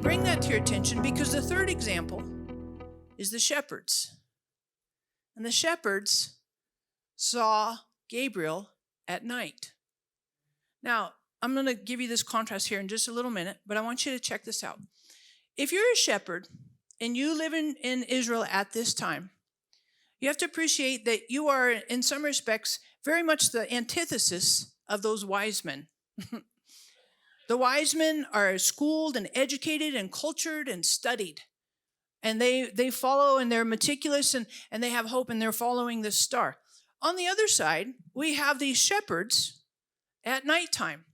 bring that to your attention because the third example is the shepherds. And the shepherds saw Gabriel at night. Now, I'm going to give you this contrast here in just a little minute, but I want you to check this out. If you're a shepherd and you live in Israel at this time, you have to appreciate that you are, in some respects, very much the antithesis of those wise men. The wise men are schooled and educated and cultured and studied. And they follow and they're meticulous and they have hope and they're following this star. On the other side, we have these shepherds at nighttime.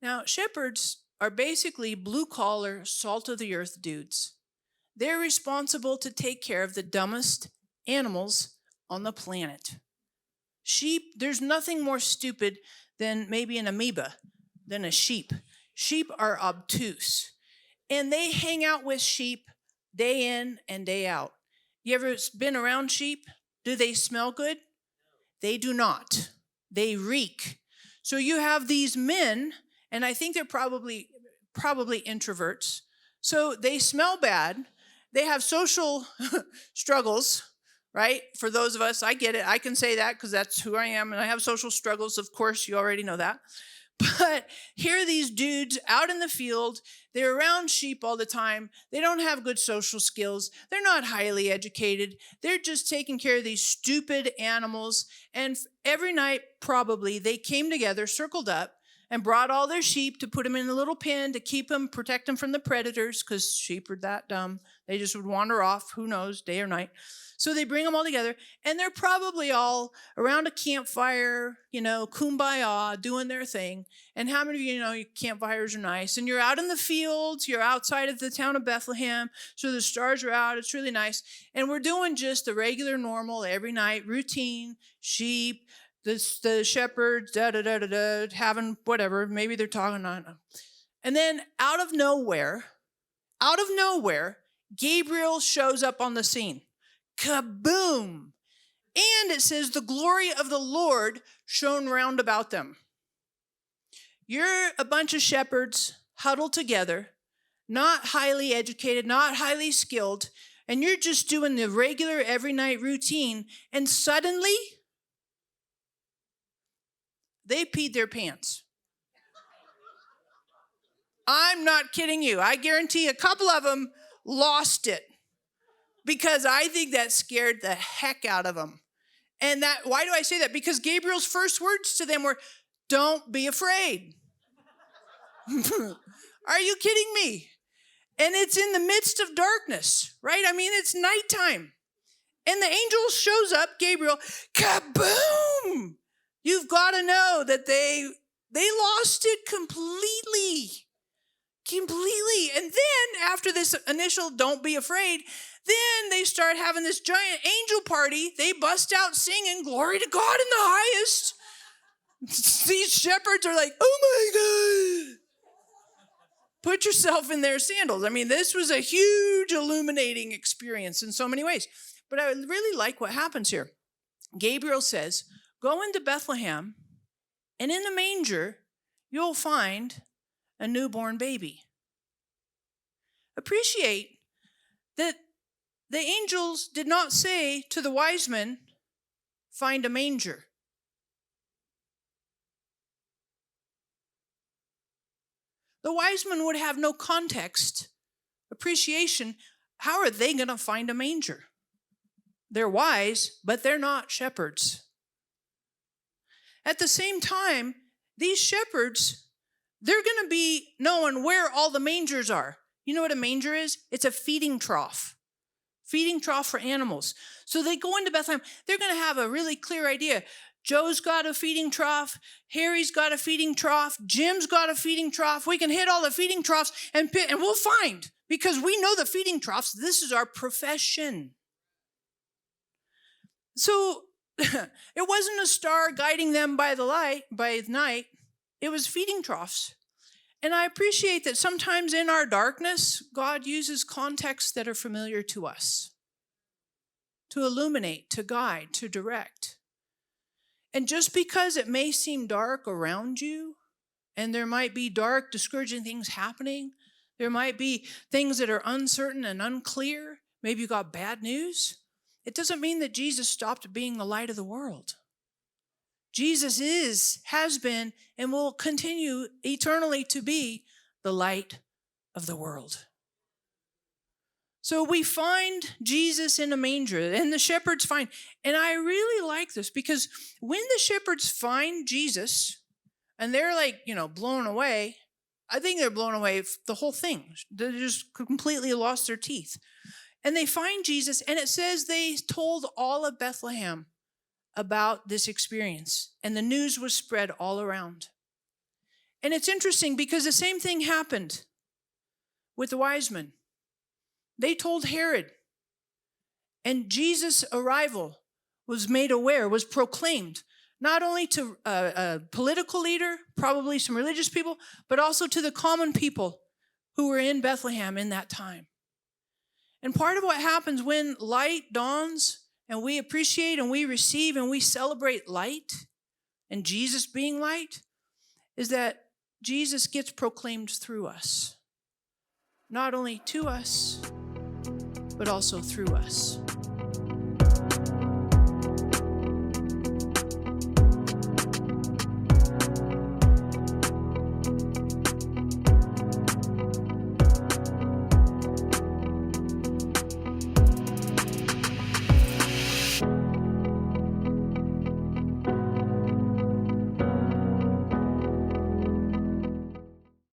Now, shepherds are basically blue-collar, salt-of-the-earth dudes. They're responsible to take care of the dumbest animals on the planet. Sheep, there's nothing more stupid than maybe an amoeba, than a sheep. Sheep are obtuse. And they hang out with sheep day in and day out. You ever been around sheep? Do they smell good? They do not. They reek. So you have these men, and I think they're probably introverts. So they smell bad. They have social struggles, right? For those of us, I get it. I can say that because that's who I am, and I have social struggles. Of course, you already know that. But here are these dudes out in the field. They're around sheep all the time. They don't have good social skills. They're not highly educated. They're just taking care of these stupid animals. And every night, probably, they came together, circled up, and brought all their sheep to put them in a little pen to keep them, protect them from the predators, because sheep are that dumb. They just would wander off, who knows, day or night. So they bring them all together, and they're probably all around a campfire, kumbaya, doing their thing. And how many of you know campfires are nice? And you're out in the fields, you're outside of the town of Bethlehem, so the stars are out, it's really nice. And we're doing just the regular, normal, every night, routine, sheep, the shepherds, having whatever, maybe they're talking, I don't know. And then out of nowhere, Gabriel shows up on the scene. Kaboom! And it says the glory of the Lord shone round about them. You're a bunch of shepherds huddled together, not highly educated, not highly skilled, and you're just doing the regular every night routine, and suddenly they peed their pants. I'm not kidding you. I guarantee a couple of them lost it. Because I think that scared the heck out of them. And why do I say that? Because Gabriel's first words to them were, "Don't be afraid." Are you kidding me? And it's in the midst of darkness, right? I mean, it's nighttime. And the angel shows up, Gabriel, kaboom! You've got to know that they lost it completely. And then after this initial "don't be afraid," then they start having this giant angel party. They bust out singing, "Glory to God in the highest." These shepherds are like, "Oh my God." Put yourself in their sandals. I mean, this was a huge illuminating experience in so many ways. But I really like what happens here. Gabriel says, "Go into Bethlehem, and in the manger, you'll find a newborn baby." Appreciate that the angels did not say to the wise men, "Find a manger." The wise men would have no context, appreciation. How are they going to find a manger? They're wise, but they're not shepherds. At the same time, these shepherds, they're going to be knowing where all the mangers are. You know what a manger is? It's a feeding trough. Feeding trough for animals. So they go into Bethlehem. They're going to have a really clear idea. Joe's got a feeding trough. Harry's got a feeding trough. Jim's got a feeding trough. We can hit all the feeding troughs and we'll find, because we know the feeding troughs. This is our profession. So it wasn't a star guiding them by night. It was feeding troughs. And I appreciate that sometimes in our darkness, God uses contexts that are familiar to us to illuminate, to guide, to direct. And just because it may seem dark around you, and there might be dark, discouraging things happening, There might be things that are uncertain and unclear. Maybe you got bad news. It doesn't mean that Jesus stopped being the light of the world. Jesus has been, and will continue eternally to be the light of the world. So we find Jesus in a manger, and the shepherds find. And I really like this, because when the shepherds find Jesus, and they're like, blown away, I think they're blown away the whole thing. They just completely lost their teeth. And they find Jesus, and it says they told all of Bethlehem about this experience, and the news was spread all around. And it's interesting because the same thing happened with the wise men. They told Herod, and Jesus' arrival was made aware, was proclaimed, not only to a political leader, probably some religious people, but also to the common people who were in Bethlehem in that time. And part of what happens when light dawns, and we appreciate and we receive and we celebrate light and Jesus being light, is that Jesus gets proclaimed through us. Not only to us, but also through us.